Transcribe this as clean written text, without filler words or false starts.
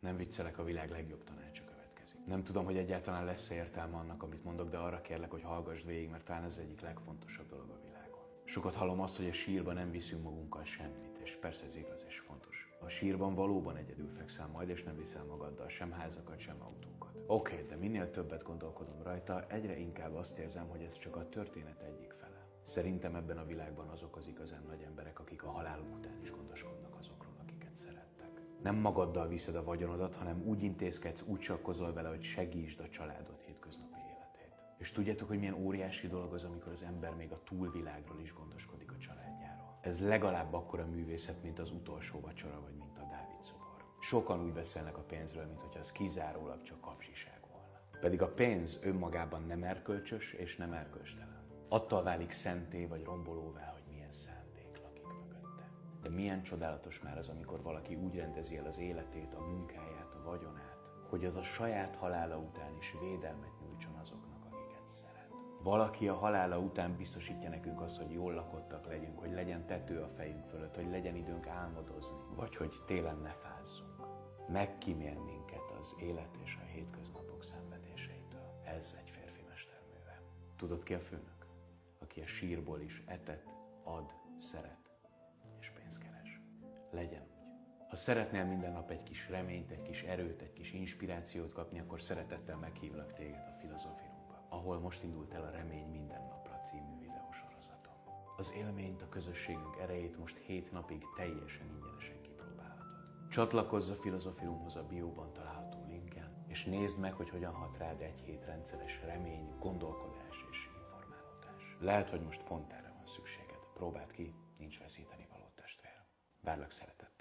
Nem viccelek, a világ legjobb tanácsa következik. Nem tudom, hogy egyáltalán lesz-e értelme annak, amit mondok, de arra kérlek, hogy hallgassd végig, mert talán ez egyik legfontosabb dolog a világon. Sokat hallom azt, hogy a sírba nem viszünk magunkkal semmit, és persze ez igaz és fontos. A sírban valóban egyedül fekszel majd, és nem viszel magaddal sem házakat, sem autókat. Oké, de minél többet gondolkodom rajta, egyre inkább azt érzem, hogy ez csak a történet egyik fele. Szerintem ebben a világban azok az igazán nagy emberek, akik a haláluk után is gondoskodnak azokról, akiket szerettek. Nem magaddal viszed a vagyonodat, hanem úgy intézkedsz, úgy sakkozol vele, hogy segítsd a családod hétköznapi életét. És tudjátok, hogy milyen óriási dolog az, amikor az ember még a túlvilágról is gondoskodik a családjáról. Ez legalább akkora művészet, mint az utolsó vacsora, vagy mint a Dávid szobor. Sokan úgy beszélnek a pénzről, mintha az kizárólag csak kapzsiság volna. Pedig a pénz önmagában nem erkölcsös és nem erkölcstelen. Attól válik szenté vagy rombolóvá, hogy milyen szándék lakik mögötte. De milyen csodálatos már az, amikor valaki úgy rendezi el az életét, a munkáját, a vagyonát, hogy az a saját halála után is védelmet nyújtson azoknak, akiket szeret. Valaki a halála után biztosítja nekünk azt, hogy jól lakottak legyünk, hogy legyen tető a fejünk fölött, hogy legyen időnk álmodozni, vagy hogy télen ne fázzunk. Megkímél minket az élet és a hétköznapok szenvedéseitől. Ez egy férfi mesterműve. Tudod, ki a főnök? Aki a sírból is etet, ad, szeret és pénzt keres. Legyen úgy. Ha szeretnél minden nap egy kis reményt, egy kis erőt, egy kis inspirációt kapni, akkor szeretettel meghívlak téged a Filozofiumba, ahol most indult el a Remény minden napra című videósorozatom. Az élményt, a közösségünk erejét most 7 napig teljesen ingyenesen kipróbálhatod. Csatlakozz a Filozofiumhoz a bióban található linken, és nézd meg, hogy hogyan hat rád egy hét rendszeres remény, gondolkodás és informálódás. Lehet, hogy most pont erre van szükséged. Próbáld ki, nincs veszíteni való, testvér. Várlak szeretettel.